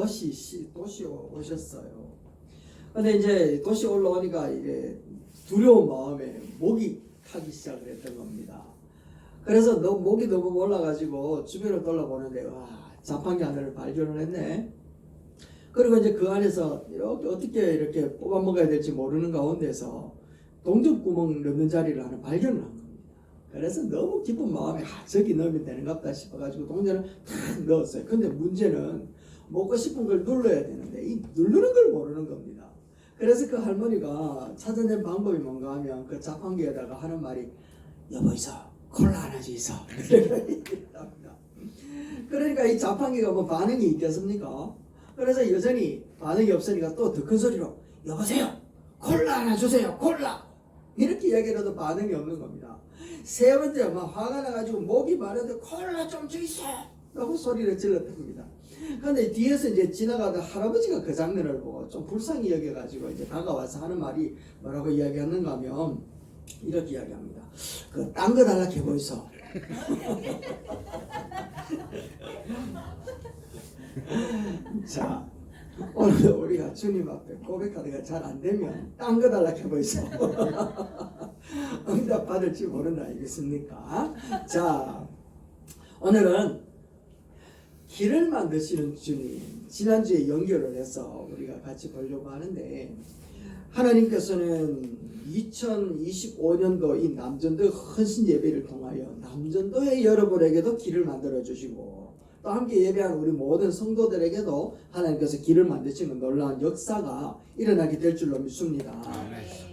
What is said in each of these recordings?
도시 오셨어요. 근데 이제 도시 올라오니까 이제 두려운 마음에 목이 타기 시작을 했던 겁니다. 그래서 목이 너무 올라가지고 주변을 돌아보는데 와, 자판기 하나를 발견을 했네. 그리고 이제 그 안에서 이렇게 어떻게 이렇게 뽑아 먹어야 될지 모르는 가운데서 동전구멍 넣는 자리를 하나 발견을 한 겁니다. 그래서 너무 기쁜 마음에 저기 넣으면 되는갑다 싶어가지고 동전을 탁 넣었어요. 근데 문제는 먹고 싶은 걸 눌러야 되는데 이 누르는 걸 모르는 겁니다. 그래서 그 할머니가 찾아낸 방법이 뭔가 하면 그 자판기에다가 하는 말이 여보 있어 콜라 하나 있어. 그러니까 이 자판기가 뭐 반응이 있겠습니까? 그래서 여전히 반응이 없으니까 또 더 큰 소리로 여보세요 콜라 하나 주세요 콜라 이렇게 이야기해도 반응이 없는 겁니다. 세 번째 막 화가 나가지고 목이 마른데 콜라 좀 주이소 라고 소리를 질렀답니다. 그런데 뒤에서 이제 지나가던 할아버지가 그 장면을 보고 좀 불쌍히 여겨가지고 이제 다가와서 하는 말이 뭐라고 이야기하는가 하면 이렇게 이야기합니다. 그 딴 거 달라 해보이소. 자, 오늘 우리가 주님 앞에 고백하기가 잘 안 되면 딴 거 달라 해보이소. 응답 받을지 모른다 알겠습니까? 자, 오늘은 길을 만드시는 주님, 지난주에 연결을 해서 우리가 같이 보려고 하는데 하나님께서는 2025년도 이 남전도 헌신 예배를 통하여 남전도의 여러분에게도 길을 만들어 주시고 또 함께 예배한 우리 모든 성도들에게도 하나님께서 길을 만드시는 놀라운 역사가 일어나게 될 줄로 믿습니다.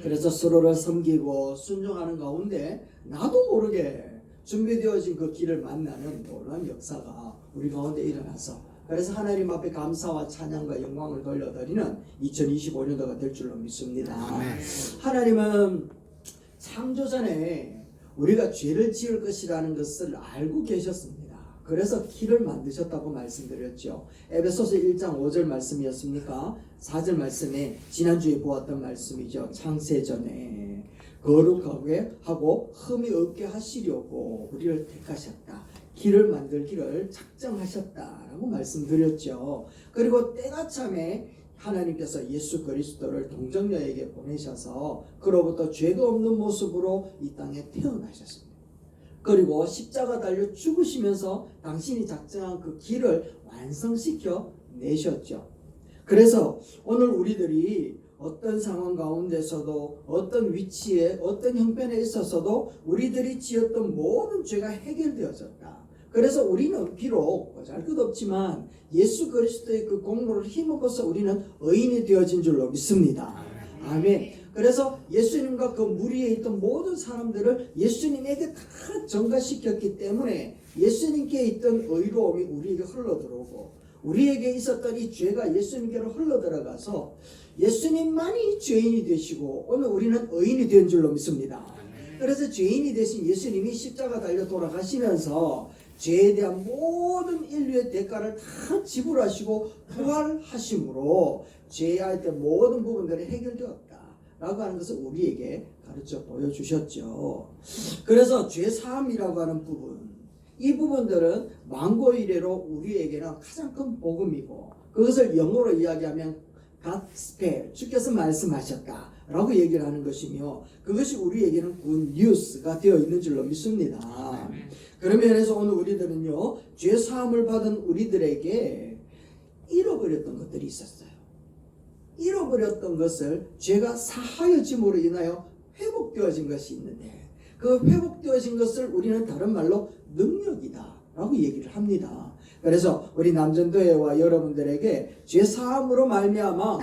그래서 서로를 섬기고 순종하는 가운데 나도 모르게 준비되어진 그 길을 만나는 놀라운 역사가 우리 가운데 일어나서 그래서 하나님 앞에 감사와 찬양과 영광을 돌려드리는 2025년도가 될 줄로 믿습니다. 하나님은 창조전에 우리가 죄를 지을 것이라는 것을 알고 계셨습니다. 그래서 길을 만드셨다고 말씀드렸죠. 에베소서 1장 5절 말씀이었습니까? 4절 말씀에 지난주에 보았던 말씀이죠. 창세전에 거룩하게 하고 흠이 없게 하시려고 우리를 택하셨다. 길을 만들기를 작정하셨다라고 말씀드렸죠. 그리고 때가 참에 하나님께서 예수 그리스도를 동정녀에게 보내셔서 그로부터 죄가 없는 모습으로 이 땅에 태어나셨습니다. 그리고 십자가 달려 죽으시면서 당신이 작정한 그 길을 완성시켜 내셨죠. 그래서 오늘 우리들이 어떤 상황 가운데서도 어떤 위치에 어떤 형편에 있어서도 우리들이 지었던 모든 죄가 해결되어졌다. 그래서 우리는 비록 보잘것없지만 예수 그리스도의 그 공로를 힘입어서 우리는 의인이 되어진 줄로 믿습니다. 아멘. 그래서 예수님과 그 무리에 있던 모든 사람들을 예수님에게 다 전가시켰기 때문에 예수님께 있던 의로움이 우리에게 흘러들어오고 우리에게 있었던 이 죄가 예수님께로 흘러들어가서 예수님만이 죄인이 되시고 오늘 우리는 의인이 된 줄로 믿습니다. 그래서 죄인이 되신 예수님이 십자가 달려 돌아가시면서 죄에 대한 모든 인류의 대가를 다 지불하시고 부활하심으로 죄에 대한 모든 부분들이 해결되었다 라고 하는 것을 우리에게 가르쳐 보여주셨죠. 그래서 죄사함이라고 하는 부분, 이 부분들은 만고 이래로 우리에게는 가장 큰 복음이고 그것을 영어로 이야기하면 갓스펠, 주께서 말씀하셨다 라고 얘기를 하는 것이며 그것이 우리에게는 굿뉴스가 되어 있는 줄로 믿습니다. 그런 면에서 오늘 우리들은요 죄사함을 받은 우리들에게 잃어버렸던 것들이 있었어요. 잃어버렸던 것을 죄가 사하여짐으로 인하여 회복되어진 것이 있는데 그 회복되어진 것을 우리는 다른 말로 능력이다 라고 얘기를 합니다. 그래서 우리 남전도회와 여러분들에게 죄사함으로 말미암아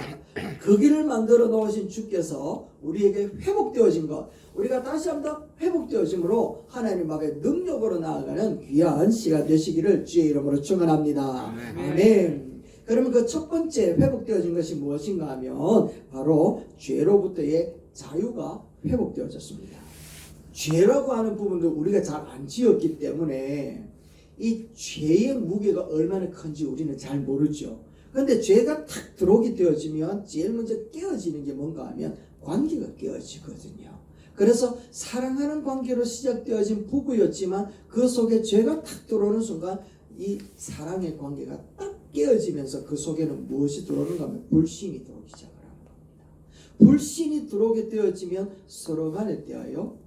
그 길을 만들어 놓으신 주께서 우리에게 회복되어진 것, 우리가 다시 한번 회복되어짐으로 하나님 앞에 능력으로 나아가는 귀한 시간 되시기를 주의 이름으로 축원합니다. 아멘. 그러면 그 첫 번째 회복되어진 것이 무엇인가 하면 바로 죄로부터의 자유가 회복되어졌습니다. 죄라고 하는 부분도 우리가 잘 안 지었기 때문에 이 죄의 무게가 얼마나 큰지 우리는 잘 모르죠. 그런데 죄가 탁 들어오게 되어지면 제일 먼저 깨어지는 게 뭔가 하면 관계가 깨어지거든요. 그래서 사랑하는 관계로 시작되어진 부부였지만 그 속에 죄가 탁 들어오는 순간 이 사랑의 관계가 딱 깨어지면서 그 속에는 무엇이 들어오는가 하면 불신이 들어오기 시작을 하는 겁니다. 불신이 들어오게 되어지면 서로 간에 대하여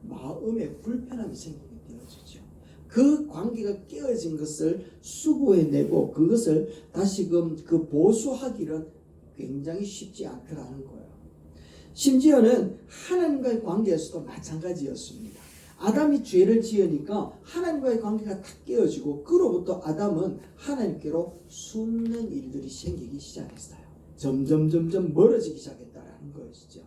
마음의 불편함이 생기게 되어지죠. 그 관계가 깨어진 것을 수고해내고 그것을 다시금 그 보수하기는 굉장히 쉽지 않더라는 거예요. 심지어는 하나님과의 관계에서도 마찬가지였습니다. 아담이 죄를 지으니까 하나님과의 관계가 탁 깨어지고 그로부터 아담은 하나님께로 숨는 일들이 생기기 시작했어요. 점점 멀어지기 시작했다라는 것이죠.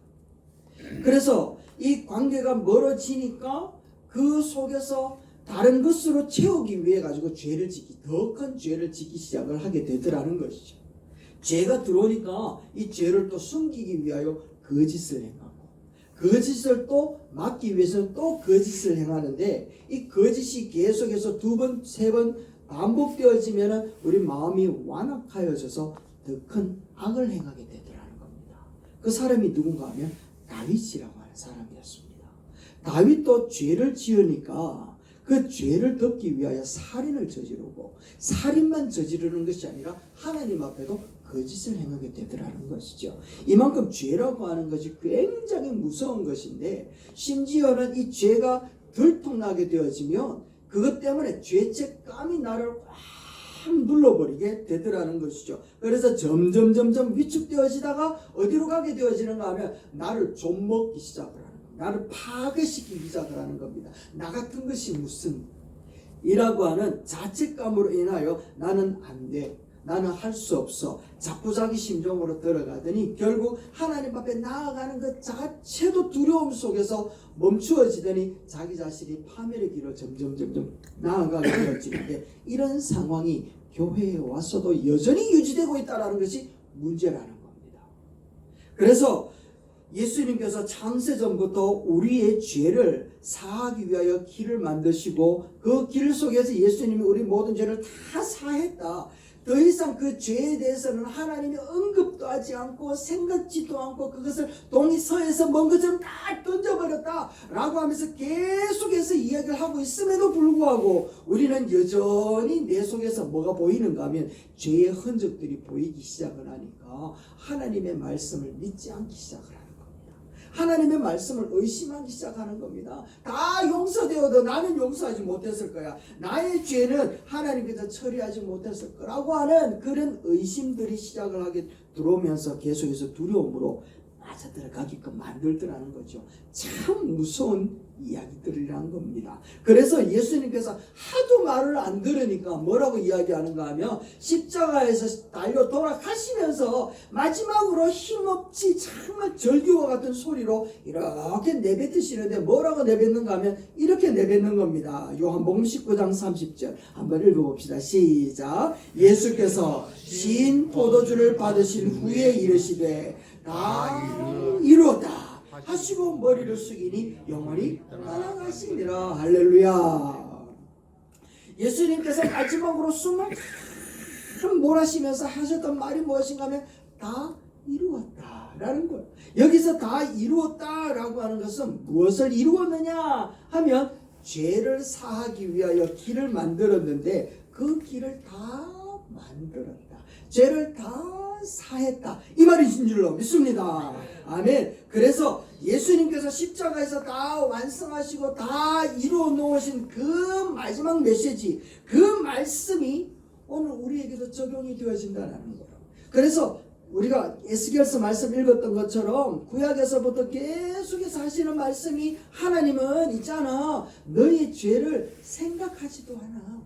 그래서 이 관계가 멀어지니까 그 속에서 다른 것으로 채우기 위해 가지고 더 큰 죄를 짓기 시작을 하게 되더라는 것이죠. 죄가 들어오니까 이 죄를 또 숨기기 위하여 거짓을 행하고 거짓을 또 막기 위해서는 또 거짓을 행하는데 이 거짓이 계속해서 2번, 3번 반복되어지면 우리 마음이 완악하여져서 더 큰 악을 행하게 되더라는 겁니다. 그 사람이 누군가 하면 다윗이라고 하는 사람이었습니다. 다윗도 죄를 지으니까 그 죄를 덮기 위하여 살인을 저지르고 살인만 저지르는 것이 아니라 하나님 앞에도 거짓을 행하게 되더라는 것이죠. 이만큼 죄라고 하는 것이 굉장히 무서운 것인데 심지어는 이 죄가 들통나게 되어지면 그것 때문에 죄책감이 나를 확 눌러버리게 되더라는 것이죠. 그래서 점점 위축되어지다가 어디로 가게 되어지는가 하면 나를 좀먹기 시작을 하는 겁니다. 나를 파괴시키기 시작을 하는 겁니다. 나 같은 것이 무슨 이라고 하는 자책감으로 인하여 나는 안 돼, 나는 할 수 없어, 자꾸자기 심정으로 들어가더니 결국 하나님 앞에 나아가는 것 자체도 두려움 속에서 멈추어지더니 자기 자신이 파멸의 길을 점점 나아가게 되어지는데 이런 상황이 교회에 와서도 여전히 유지되고 있다는 것이 문제라는 겁니다. 그래서 예수님께서 창세전부터 우리의 죄를 사하기 위하여 길을 만드시고 그 길 속에서 예수님이 우리 모든 죄를 다 사했다. 더 이상 그 죄에 대해서는 하나님이 언급도 하지 않고 생각지도 않고 그것을 동의서에서 먼 것처럼 다 던져버렸다 라고 하면서 계속해서 이야기를 하고 있음에도 불구하고 우리는 여전히 내 속에서 뭐가 보이는가 하면 죄의 흔적들이 보이기 시작을 하니까 하나님의 말씀을 믿지 않기 시작을 합니다. 하나님의 말씀을 의심하기 시작하는 겁니다. 다 용서되어도 나는 용서하지 못했을 거야. 나의 죄는 하나님께서 처리하지 못했을 거라고 하는 그런 의심들이 시작을 하게 들어오면서 계속해서 두려움으로 빠져들어가게끔 만들더라는 거죠. 참 무서운 이야기들이란 겁니다. 그래서 예수님께서 하도 말을 안 들으니까 뭐라고 이야기하는가 하면 십자가에서 달려 돌아가시면서 마지막으로 힘없이 정말 절규와 같은 소리로 이렇게 내뱉으시는데 뭐라고 내뱉는가 하면 이렇게 내뱉는 겁니다. 요한복음 19장 30절 한번 읽어봅시다. 시작. 예수께서 신 포도주를 받으신 후에 이르시되 다 이루었다 하시고 머리를 숙이니 영원히 떠나가시니라. 할렐루야. 예수님께서 마지막으로 숨을 몰아쉬면서 하셨던 말이 무엇인가 하면 다 이루었다 라는 거예요. 여기서 다 이루었다 라고 하는 것은 무엇을 이루었느냐 하면 죄를 사하기 위하여 길을 만들었는데 그 길을 다 만들었다, 죄를 다 사했다 이 말이신 줄로 믿습니다. 아멘. 그래서 예수님께서 십자가에서 다 완성하시고 다 이루어 놓으신 그 마지막 메시지, 그 말씀이 오늘 우리에게도 적용이 되어진다는 거예요. 그래서 우리가 에스겔서 말씀 읽었던 것처럼 구약에서부터 계속해서 하시는 말씀이 하나님은 있잖아, 너희 죄를 생각하지도 않아.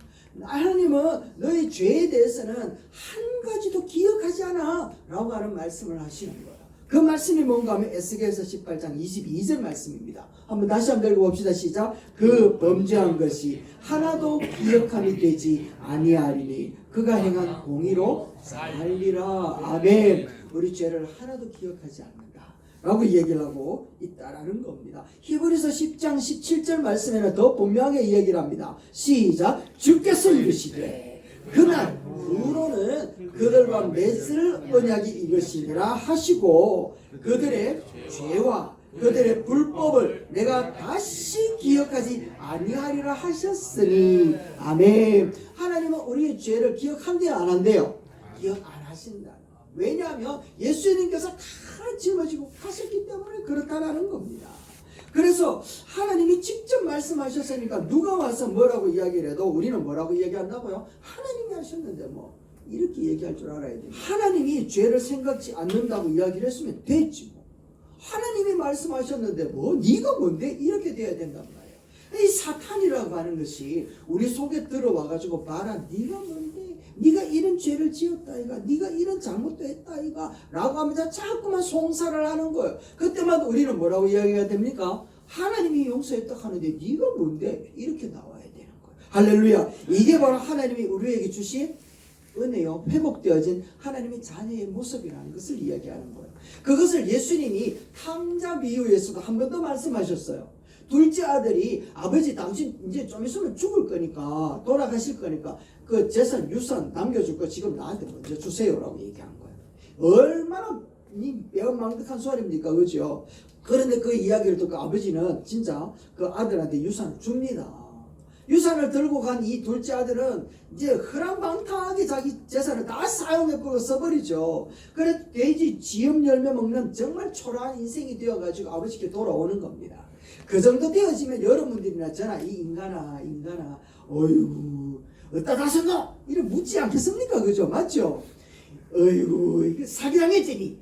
하나님은 너희 죄에 대해서는 한 가지도 기억하지 않아 라고 하는 말씀을 하시는 거예요. 그 말씀이 뭔가 하면 에스겔서 18장 22절 말씀입니다. 한번 다시 한번 읽어봅시다. 시작. 그 범죄한 것이 하나도 기억함이 되지 아니하리니 그가 행한 공의로 살리라. 아멘. 우리 죄를 하나도 기억하지 않는다 라고 얘기를 하고 있다라는 겁니다. 히브리서 10장 17절 말씀에는 더 분명하게 얘기를 합니다. 시작. 주께서 이르시되 그날 후로는 그들과 맺을 언약이 이것이니라 하시고 그들의 죄와 그들의 불법을 내가 다시 기억하지 아니하리라 하셨으니. 아멘. 하나님은 우리의 죄를 기억한대요, 안 한대요? 기억 안 하신다. 왜냐하면 예수님께서 다 짊어지고 가셨기 때문에 그렇다라는 겁니다. 그래서 하나님이 직접 말씀하셨으니까 누가 와서 뭐라고 이야기를 해도 우리는 뭐라고 얘기한다고요? 하나님이 하셨는데 뭐 이렇게 얘기할 줄 알아야 돼요. 하나님이 죄를 생각지 않는다고 이야기를 했으면 됐지 뭐. 하나님이 말씀하셨는데 뭐 네가 뭔데? 이렇게 돼야 된단 말이에요. 이 사탄이라고 하는 것이 우리 속에 들어와가지고 봐라, 네가 뭔데? 네가 이런 죄를 지었다 이가, 네가 이런 잘못도 했다 이가 라고 하면서 자꾸만 송사를 하는 거예요. 그때마다 우리는 뭐라고 이야기가 됩니까? 하나님이 용서했다 하는데 네가 뭔데? 이렇게 나와야 되는 거예요. 할렐루야. 이게 바로 하나님이 우리에게 주신 은혜요, 회복되어진 하나님의 자녀의 모습이라는 것을 이야기하는 거예요. 그것을 예수님이 탕자 비유에서도 한 번 더 말씀하셨어요. 둘째 아들이 아버지 당신 이제 좀 있으면 죽을 거니까, 돌아가실 거니까 그 재산 유산 남겨줄 거 지금 나한테 먼저 주세요라고 얘기한 거예요. 얼마나 배은망덕한 소리입니까, 그죠? 그런데 그 이야기를 듣고 아버지는 진짜 그 아들한테 유산을 줍니다. 유산을 들고 간 이 둘째 아들은 이제 허랑방탕하게 자기 재산을 다 사용해버리고 써버리죠. 그래서 돼지 지엄 열매 먹는 정말 초라한 인생이 되어가지고 아버지께 돌아오는 겁니다. 그 정도 되어지면 여러분들이나 저나 이 인간아 어이구 어디다 다셨노? 이래 묻지 않겠습니까? 그죠? 맞죠? 어이구 이게 사기당했지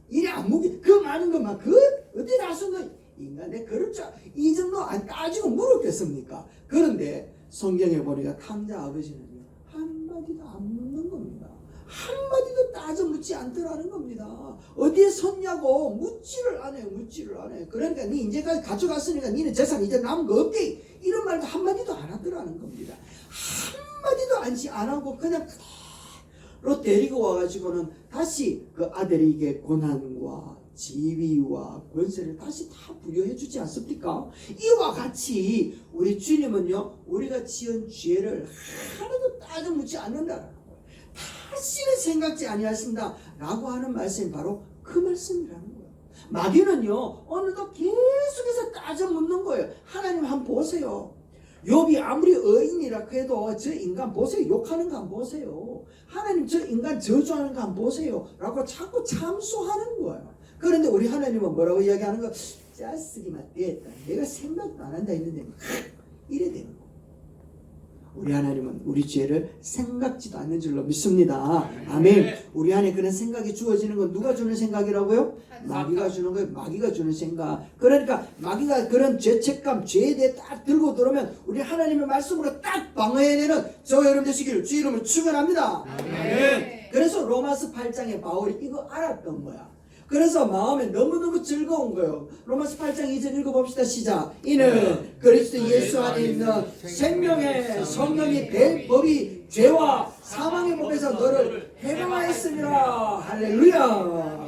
이래 안 묻게 그 많은 것만 그 어디다 다셨노? 인간 내 그럴 줄 이 정도 안 따지고 물었겠습니까? 그런데 성경에 보니까 탕자 아버지는요 한마디도 안 묻는 겁니다. 한마디도 따져 묻지 않더라는 겁니다. 어디에 섰냐고 묻지를 않아요. 그러니까 니 이제까지 가져갔으니까 니는 재산 이제 남은 거 없대, 이런 말도 한마디도 안 하더라는 겁니다. 한마디도 안 하고 그냥 그대로 데리고 와가지고는 다시 그 아들에게 고난과 지위와 권세를 다시 다 부여해 주지 않습니까? 이와 같이 우리 주님은요 우리가 지은 죄를 하나도 따져 묻지 않는다라는 거예요. 다시는 생각지 아니하신다 라고 하는 말씀이 바로 그 말씀이라는 거예요. 마귀는요 오늘도 계속해서 따져 묻는 거예요. 하나님 한번 보세요. 욥이 아무리 의인이라 해도 저 인간 보세요. 욕하는 거 한번 보세요. 하나님 저 인간 저주하는 거 한번 보세요 라고 자꾸 참수하는 거예요. 그런데 우리 하나님은 뭐라고 이야기하는 거? 짜쓰기만 됐다. 내가 생각도 안 한다 했는데 이래 되는 거. 우리 하나님은 우리 죄를 생각지도 않는 줄로 믿습니다. 아멘. 우리 안에 그런 생각이 주어지는 건 누가 주는 생각이라고요? 마귀가 주는 거예요. 마귀가 주는 생각. 그러니까 마귀가 그런 죄책감, 죄에 대해 딱 들고 들어오면 우리 하나님의 말씀으로 딱 방어해내는 저 여러분 되시기를 주 이름으로 축원합니다. 아멘. 그래서 로마서 8장에 바울이 이거 알았던 거야. 그래서 마음에 너무너무 즐거운 거예요. 로마서 8장 2절 읽어봅시다. 시작. 이는 그리스도 예수 안에 있는 생명의 성령이 될 법이 죄와 사망의 법에서 너를 해방하였습니다. 할렐루야.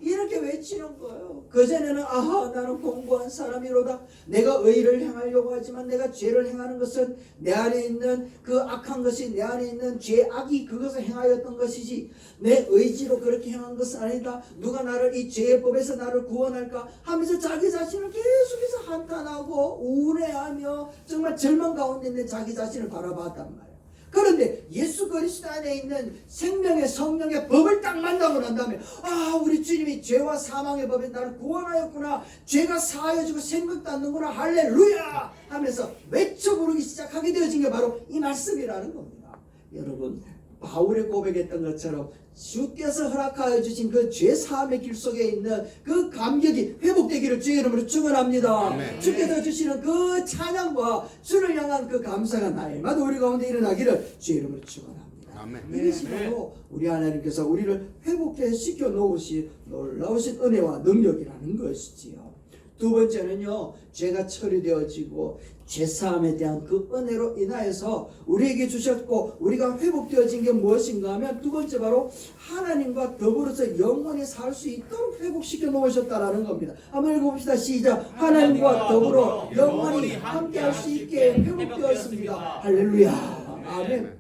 이렇게 외치는 거예요. 그전에는 아하 나는 공부한 사람이로다. 내가 의를 행하려고 하지만 내가 죄를 행하는 것은 내 안에 있는 그 악한 것이 내 안에 있는 죄악이 그것을 행하였던 것이지 내 의지로 그렇게 행한 것은 아니다. 누가 나를 이 죄의 법에서 나를 구원할까 하면서 자기 자신을 계속해서 한탄하고 우울해하며 정말 절망 가운데 있는 자기 자신을 바라봤단 말이에요. 그런데 예수 그리스도 안에 있는 생명의 성령의 법을 딱 만나고 난 다음에 아 우리 주님이 죄와 사망의 법에 나를 구원하였구나, 죄가 사하여지고 생각도 않는구나, 할렐루야 하면서 외쳐 부르기 시작하게 되어진 게 바로 이 말씀이라는 겁니다. 여러분 바울이 고백했던 것처럼 주께서 허락하여 주신 그 죄사함의 길 속에 있는 그 감격이 회복되기를 주의 이름으로 축원합니다. 주께서 주시는 그 찬양과 주를 향한 그 감사가 날마다 우리 가운데 일어나기를 주의 이름으로 축원합니다. 이것이 바로 우리 하나님께서 우리를 회복해 시켜 놓으신 놀라우신 은혜와 능력이라는 것이지요. 두 번째는요, 죄가 처리되어지고 죄사함에 대한 그 은혜로 인하여서 우리에게 주셨고 우리가 회복되어진 게 무엇인가 하면 두 번째 바로 하나님과 더불어서 영원히 살 수 있도록 회복시켜 놓으셨다라는 겁니다. 한번 읽어봅시다. 시작. 하나님과 더불어 영원히 함께 할 수 있게 회복되었습니다. 할렐루야. 아멘.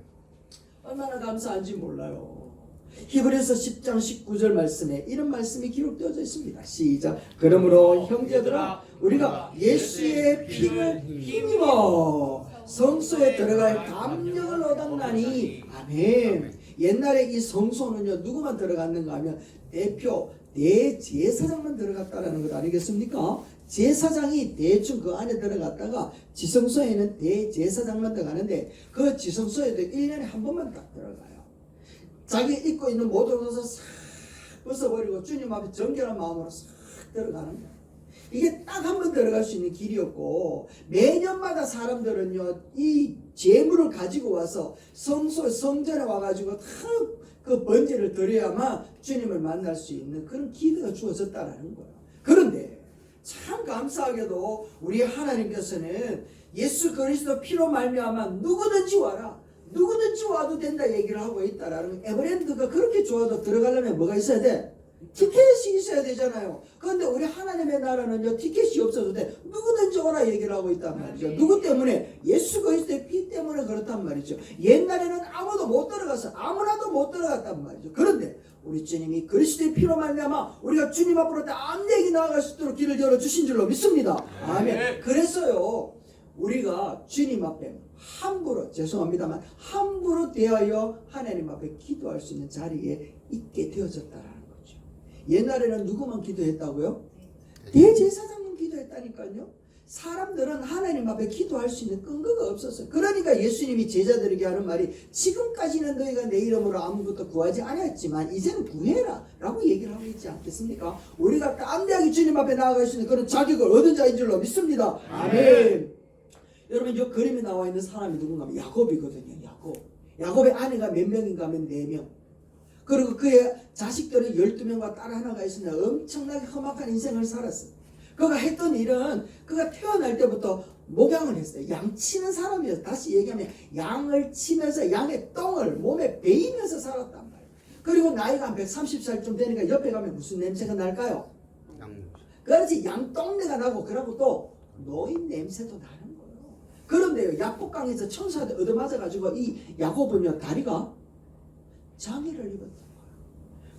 얼마나 감사한지 몰라요. 히브리서 10장 19절 말씀에 이런 말씀이 기록되어져 있습니다. 시작. 그러므로 형제들아 우리가 예수의 피를 힘입어 성소에 들어갈 담력을 얻었나니. 아멘. 옛날에 이 성소는요 누구만 들어갔는가 하면 대표 대제사장만 들어갔다라는 것 아니겠습니까? 제사장이 대충 그 안에 들어갔다가 지성소에는 대제사장만 들어가는데 그 지성소에도 1년에 한 번만 딱 들어가요. 자기 입고 있는 모든 옷을 싹 벗어버리고 주님 앞에 정결한 마음으로 싹 들어가는 거예요. 이게 딱 한 번 들어갈 수 있는 길이었고, 매년마다 사람들은요 이 제물을 가지고 와서 성전에 와가지고 다 그 번제를 드려야만 주님을 만날 수 있는 그런 기회가 주어졌다라는 거예요. 그런데 참 감사하게도 우리 하나님께서는 예수 그리스도 피로 말미암아 누구든지 와라, 누구든지 와도 된다 얘기를 하고 있다라는. 에버랜드가 그렇게 좋아도 들어가려면 뭐가 있어야 돼? 티켓이 있어야 되잖아요. 그런데 우리 하나님의 나라는요 티켓이 없어도 돼. 누구든지 오라 얘기를 하고 있단 말이죠. 누구 때문에? 예수 그리스도의 피 때문에 그렇단 말이죠. 옛날에는 아무도 못 들어가서 아무나도 못 들어갔단 말이죠. 그런데 우리 주님이 그리스도의 피로 말미암아 우리가 주님 앞으로 담대히 나아갈 수 있도록 길을 열어주신 줄로 믿습니다. 아멘. 그래서요 우리가 주님 앞에 함부로, 죄송합니다만 함부로 대하여 하나님 앞에 기도할 수 있는 자리에 있게 되어졌다라는 거죠. 옛날에는 누구만 기도했다고요? 대제사장만 기도했다니까요. 사람들은 하나님 앞에 기도할 수 있는 근거가 없었어요. 그러니까 예수님이 제자들에게 하는 말이 지금까지는 너희가 내 이름으로 아무것도 구하지 않았지만 이제는 구해라 라고 얘기를 하고 있지 않겠습니까? 우리가 담대하게 주님 앞에 나아갈 수 있는 그런 자격을 얻은 자인 줄로 믿습니다. 아멘. 여러분 저 그림에 나와 있는 사람이 누군가 하면 야곱이거든요. 야곱의 아내가 몇 명인가 하면 4명. 그리고 그의 자식들은 12명과 딸 하나가 있으나 엄청나게 험악한 인생을 살았어요. 그가 했던 일은 그가 태어날 때부터 목양을 했어요. 양 치는 사람이었어요. 다시 얘기하면 양을 치면서 양의 똥을 몸에 베이면서 살았단 말이에요. 그리고 나이가 한 130살쯤 되니까 옆에 가면 무슨 냄새가 날까요? 그렇지, 양똥내가 나고 그러고 또 노인 냄새도 나는 거예요. 그런데요 야복강에서 천사한테 얻어맞아가지고 이 야곱은요 다리가 장애를 입었단 말이에요.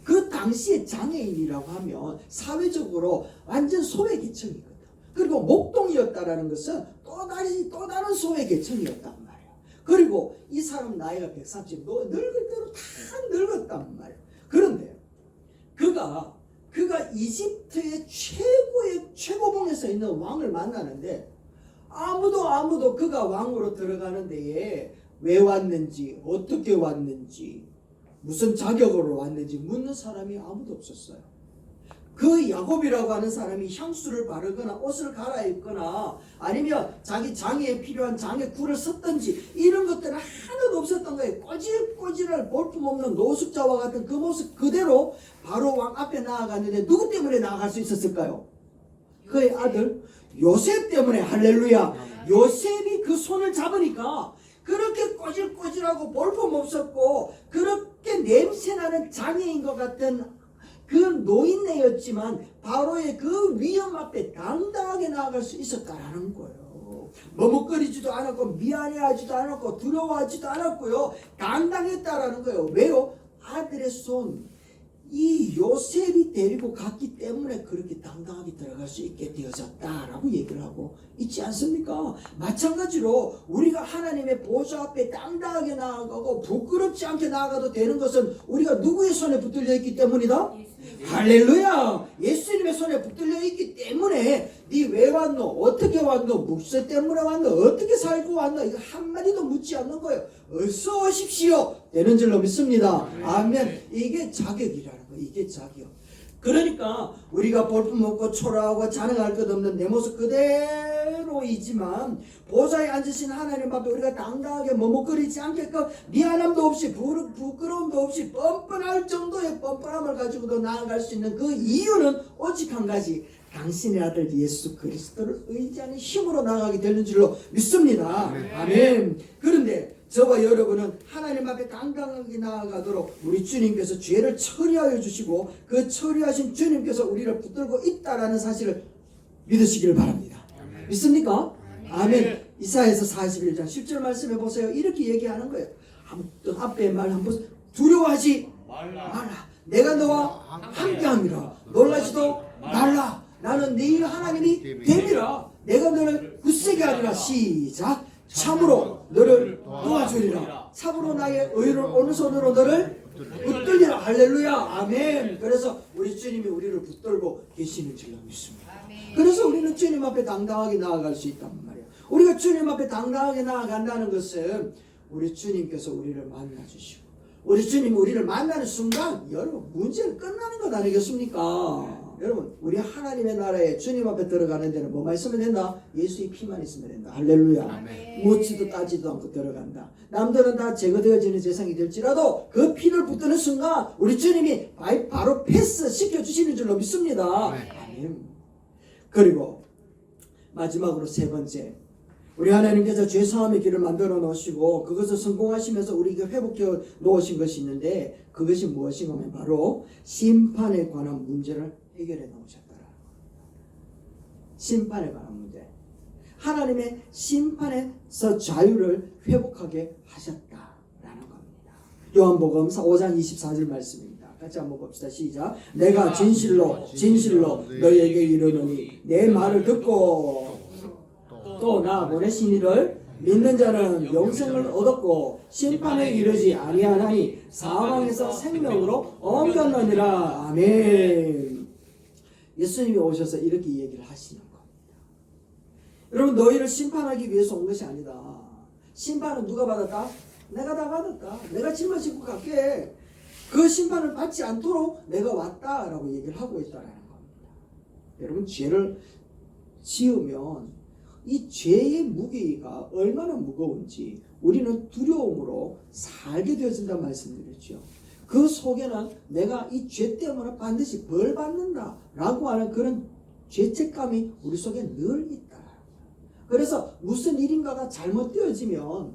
그 당시에 장애인이라고 하면 사회적으로 완전 소외계층이거든. 그리고 목동이었다라는 것은 또 다른 소외계층이었단 말이에요. 그리고 이 사람 나이가 130, 늙을 대로 다 늙었단 말이에요. 그런데 그가 이집트의 최고봉에 서 있는 왕을 만나는데 아무도 그가 왕으로 들어가는 데에 왜 왔는지, 어떻게 왔는지, 무슨 자격으로 왔는지 묻는 사람이 아무도 없었어요. 그 야곱이라고 하는 사람이 향수를 바르거나 옷을 갈아입거나 아니면 자기 장애에 필요한 장애쿨을 썼든지 이런 것들은 하나도 없었던 거예요. 꼬질꼬질할 볼품없는 노숙자와 같은 그 모습 그대로 바로 왕 앞에 나아갔는데 누구 때문에 나아갈 수 있었을까요? 그의 아들 요셉 때문에. 할렐루야. 요셉이 그 손을 잡으니까 그렇게 꼬질꼬질하고 볼품없었고 그렇게 냄새나는 장애인 것 같은 그 노인네였지만 바로의 그 위험 앞에 당당하게 나아갈 수 있었다라는 거예요. 머뭇거리지도 않았고 미안해하지도 않았고 두려워하지도 않았고요. 당당했다라는 거예요. 왜요? 아들의 손, 이 요셉이 데리고 갔기 때문에 그렇게 당당하게 들어갈 수 있게 되어졌다라고 얘기를 하고 있지 않습니까? 마찬가지로 우리가 하나님의 보좌 앞에 당당하게 나아가고 부끄럽지 않게 나아가도 되는 것은 우리가 누구의 손에 붙들려 있기 때문이다? 할렐루야. 예수님의 손에 붙들려 있기 때문에 네 왜 왔노? 어떻게 왔노? 무엇 때문에 왔노? 어떻게 살고 왔노? 이거 한마디도 묻지 않는 거예요. 어서 오십시오 되는 줄로 믿습니다. 아멘. 이게 자격이라는 거예요. 이게 자격. 그러니까 우리가 볼품없고 초라하고 자랑할 것 없는 내 모습 그대로이지만 보좌에 앉으신 하나님 앞에 우리가 당당하게 머뭇거리지 않게끔 미안함도 없이 부끄러움도 없이 뻔뻔할 정도의 뻔뻔함을 가지고도 나아갈 수 있는 그 이유는 오직 한 가지, 당신의 아들 예수 그리스도를 의지하는 힘으로 나아가게 되는 줄로 믿습니다. 아멘. 그런데 저와 여러분은 하나님 앞에 당당하게 나아가도록 우리 주님께서 죄를 처리하여 주시고 그 처리하신 주님께서 우리를 붙들고 있다라는 사실을 믿으시기를 바랍니다. 믿습니까? 아멘. 이사야서 41장 10절 말씀해 보세요. 이렇게 얘기하는 거예요. 앞에 말 한번 두려워하지 말라. 내가 너와 함께함이라. 놀라지도 말라. 나는 네 하나님이 됨이라. 내가 너를 굳세게 하리라. 시작. 참으로 너를 도와주리라. 참으로 나의 의를 오른손으로 너를 붙들리라. 할렐루야. 아멘. 그래서 우리 주님이 우리를 붙들고 계시는 줄로 믿습니다. 그래서 우리는 주님 앞에 당당하게 나아갈 수 있단 말이야. 우리가 주님 앞에 당당하게 나아간다는 것은 우리 주님께서 우리를 만나주시고 우리 주님이 우리를 만나는 순간 여러분 문제는 끝나는 것 아니겠습니까? 여러분 우리 하나님의 나라에 주님 앞에 들어가는 데는 뭐만 있으면 된다? 예수의 피만 있으면 된다. 할렐루야. 묻지도 따지도 않고 들어간다. 남들은 다 제거되어지는 세상이 될지라도 그 피를 붙드는 순간 우리 주님이 바로 패스 시켜주시는 줄로 믿습니다. 아멘. 그리고 마지막으로 세 번째, 우리 하나님께서 죄사함의 길을 만들어 놓으시고 그것을 성공하시면서 우리에게 회복해 놓으신 것이 있는데 그것이 무엇인가 하면 바로 심판에 관한 문제를 해결해 놓으셨더라. 심판에 관한 문제. 하나님의 심판에서 자유를 회복하게 하셨다라는 겁니다. 요한복음 5장 24절 말씀입니다. 같이 한번 봅시다. 시작. 내가 진실로 너희에게 이르노니 내 말을 듣고 또 나 보내신 이를 믿는 자는 영생을 얻었고 심판에 이르지 아니하나니 사망에서 생명으로 옮겼느니라. 아멘. 예수님이 오셔서 이렇게 얘기를 하시는 겁니다. 여러분 너희를 심판하기 위해서 온 것이 아니다. 심판은 누가 받았다? 내가 다 받았다. 내가 짊어지고 갈게. 그 심판을 받지 않도록 내가 왔다라고 얘기를 하고 있다는 겁니다. 여러분 죄를 지으면 이 죄의 무게가 얼마나 무거운지 우리는 두려움으로 살게 되어진다는 말씀드렸죠. 그 속에는 내가 이 죄 때문에 반드시 벌 받는다 라고 하는 그런 죄책감이 우리 속에 늘 있다. 그래서 무슨 일인가가 잘못되어지면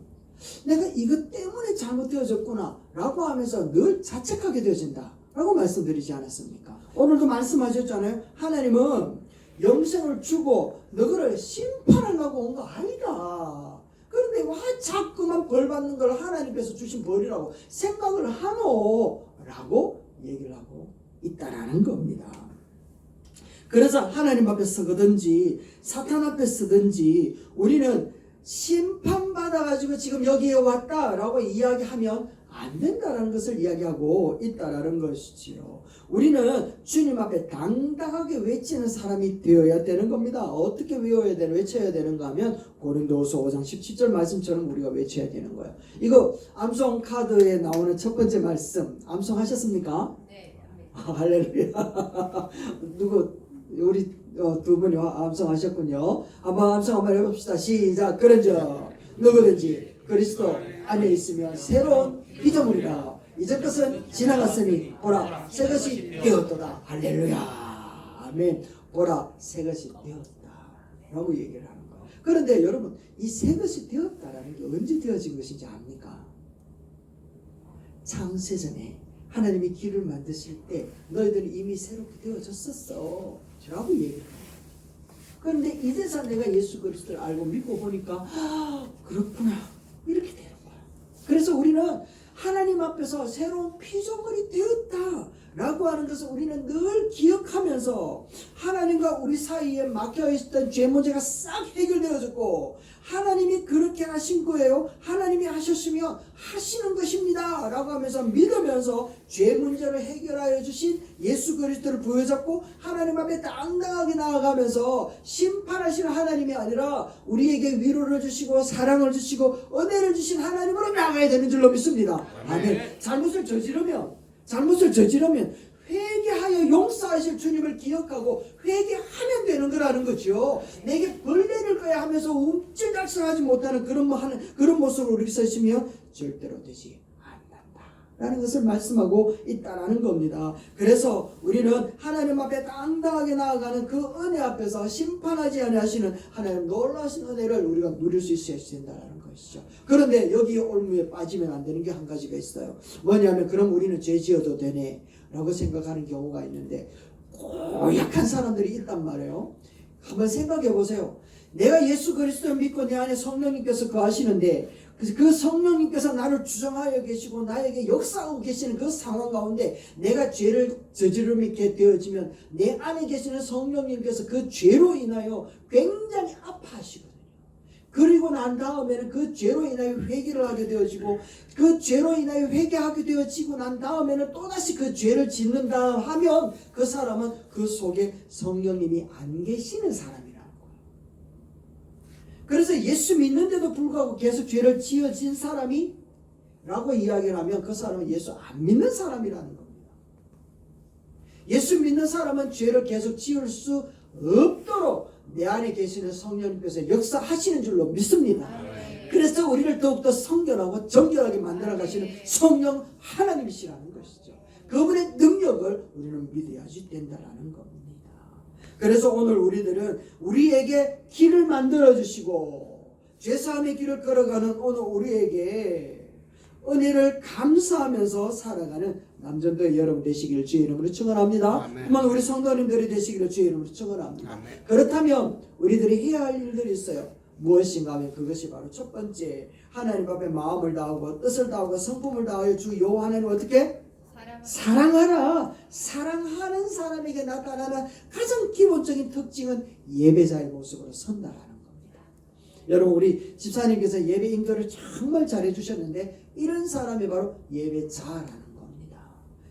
내가 이것 때문에 잘못되어졌구나 라고 하면서 늘 자책하게 되어진다 라고 말씀드리지 않았습니까? 오늘도 말씀하셨잖아요. 하나님은 영생을 주고 너희를 심판하려고 온 거 아니다. 그런데 왜 자꾸만 벌 받는 걸 하나님께서 주신 벌이라고 생각을 하노? 라고 얘기를 하고 있다라는 겁니다. 그래서 하나님 앞에 서거든지 사탄 앞에 서든지 우리는 심판받아가지고 지금 여기에 왔다라고 이야기하면 안 된다라는 것을 이야기하고 있다라는 것이지요. 우리는 주님 앞에 당당하게 외치는 사람이 되어야 되는 겁니다. 어떻게 외쳐야 되는가 하면 고린도후서 5장 17절 말씀처럼 우리가 외쳐야 되는 거예요. 이거 암송 카드에 나오는 첫 번째 말씀 암송하셨습니까? 네. 할렐루야. 우리 두 분이 암송하셨군요. 한번 암송 한번 해봅시다. 시작. 그런즉 누구든지 그리스도 안에 있으면 새로운 피조물이라. 이전 것은 지나갔으니 보라 새 것이 되었도다. 할렐루야. 아멘. 보라 새 것이 되었다 라고 얘기를 하는 거예요. 그런데 여러분 이 새 것이 되었다라는 게 언제 되어진 것인지 압니까? 창세전에 하나님이 길을 만드실 때 너희들이 이미 새롭게 되어졌었어 라고 얘기를 해요. 그런데 이제서 내가 예수 그리스도를 알고 믿고 보니까 그렇구나 이렇게 되는 거야. 그래서 우리는 하나님 앞에서 새로운 피조물이 되었다 라고 하는 것을 우리는 늘 기억하면서 하나님과 우리 사이에 막혀있던 죄 문제가 싹 해결되어졌고 하나님이 그렇게 하신 거예요. 하나님이 하셨으면 하시는 것입니다 라고 하면서 믿으면서 죄 문제를 해결하여 주신 예수 그리스도를 부여잡고 하나님 앞에 당당하게 나아가면서 심판하시는 하나님이 아니라 우리에게 위로를 주시고 사랑을 주시고 은혜를 주신 하나님으로 나가야 되는 줄로 믿습니다. 아멘. 잘못을 저지르면 회개하여 용서하실 주님을 기억하고 회개하면 되는 거라는 거죠. 내게 벌 내릴 거야 하면서 움찔달싹하지 못하는 그런 모습으로 우리 서 있으면 절대로 되지 않는다라는 것을 말씀하고 있다라는 겁니다. 그래서 우리는 하나님 앞에 당당하게 나아가는 그 은혜 앞에서 심판하지 아니하시는 하나님 놀라신 은혜를 우리가 누릴 수 있어야 된다라는 것이죠. 그런데 여기 올무에 빠지면 안 되는 게 한 가지가 있어요. 뭐냐면 그럼 우리는 죄 지어도 되네 라고 생각하는 경우가 있는데 고약한 사람들이 있단 말이에요. 한번 생각해 보세요. 내가 예수 그리스도를 믿고 내 안에 성령님께서 거하시는데 그래서 그 성령님께서 나를 주장하여 계시고 나에게 역사하고 계시는 그 상황 가운데 내가 죄를 저지르게 되어지면 내 안에 계시는 성령님께서 그 죄로 인하여 굉장히 아파하시거든요. 그리고 난 다음에는 그 죄로 인하여 회개를 하게 되어지고 그 죄로 인하여 회개하게 되어지고 난 다음에는 또다시 그 죄를 짓는다 하면 그 사람은 그 속에 성령님이 안 계시는 사람이라는 거예요. 그래서 예수 믿는데도 불구하고 계속 죄를 지어진 사람이 라고 이야기를 하면 그 사람은 예수 안 믿는 사람이라는 겁니다. 예수 믿는 사람은 죄를 계속 지을 수 없도록 내 안에 계시는 성령님께서 역사하시는 줄로 믿습니다. 그래서 우리를 더욱더 성결하고 정결하게 만들어 가시는 성령 하나님이시라는 것이죠. 그분의 능력을 우리는 믿어야지 된다라는 겁니다. 그래서 오늘 우리들은 우리에게 길을 만들어 주시고 죄사함의 길을 걸어가는 오늘 우리에게 은혜를 감사하면서 살아가는 남전도의 여러분 되시기를 주의 이름으로 축원합니다. 그만 우리 성도님들이 되시기를 주의 이름으로 축원합니다. 아멘. 그렇다면 우리들이 해야 할 일들이 있어요. 무엇인가 하면 그것이 바로 첫 번째, 하나님 앞에 마음을 다하고 뜻을 다하고 성품을 다하여 주 여호와 하나님을 어떻게? 사랑하라. 사랑하는 사람에게 나타나는 가장 기본적인 특징은 예배자의 모습으로 선다라는 겁니다. 여러분, 우리 집사님께서 예배 인도를 정말 잘해 주셨는데 이런 사람이 바로 예배자라는 겁니다.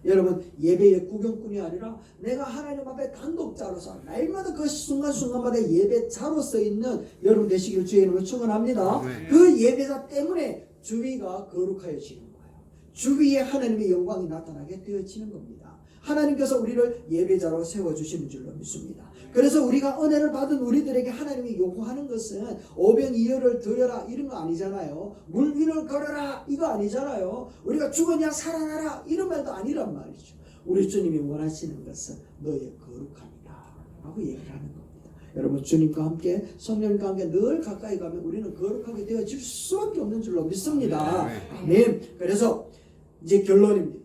여러분, 예배의 구경꾼이 아니라 내가 하나님 앞에 단독자로서 날마다 그 순간순간마다 예배자로서 있는 여러분 되시기를 주의 이름으로 축원합니다. 그 예배자 때문에 주위가 거룩해지는 거예요. 주위에 하나님의 영광이 나타나게 되어지는 겁니다. 하나님께서 우리를 예배자로 세워주시는 줄로 믿습니다. 그래서 우리가 은혜를 받은 우리들에게 하나님이 요구하는 것은 오병이어를 드려라 이런 거 아니잖아요. 물 위를 걸어라 이거 아니잖아요. 우리가 죽었냐 살아나라 이런 말도 아니란 말이죠. 우리 주님이 원하시는 것은 너의 거룩함이다 라고 얘기를 하는 겁니다. 여러분, 주님과 함께 성령님과 함께 늘 가까이 가면 우리는 거룩하게 되어질 수밖에 없는 줄로 믿습니다. 아멘. 그래서 이제 결론입니다.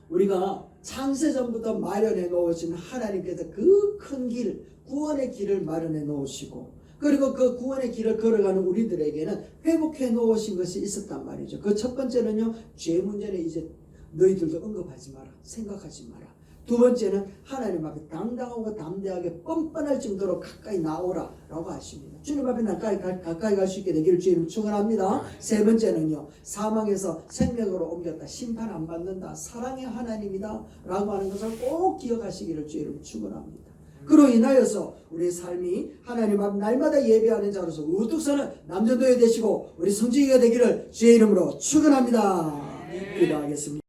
우리가 창세전부터 마련해 놓으신 하나님께서 그 큰 길, 구원의 길을 마련해 놓으시고 그리고 그 구원의 길을 걸어가는 우리들에게는 회복해 놓으신 것이 있었단 말이죠. 그 첫 번째는요, 죄 문제는 이제 너희들도 언급하지 마라, 생각하지 마라. 두 번째는 하나님 앞에 당당하고 담대하게 뻔뻔할 정도로 가까이 나오라 라고 하십니다. 주님 앞에 가까이 갈 수 있게 되기를 주님 축원합니다. 세 번째는요, 사망에서 생명으로 옮겼다, 심판 안 받는다, 사랑의 하나님이다 라고 하는 것을 꼭 기억하시기를 주님 축원합니다. 그로 인하여서 우리 삶이 하나님 앞 날마다 예배하는 자로서 우뚝 서는 남전도에 되시고 우리 성지기가 되기를 주의 이름으로 축원합니다. 기도하겠습니다.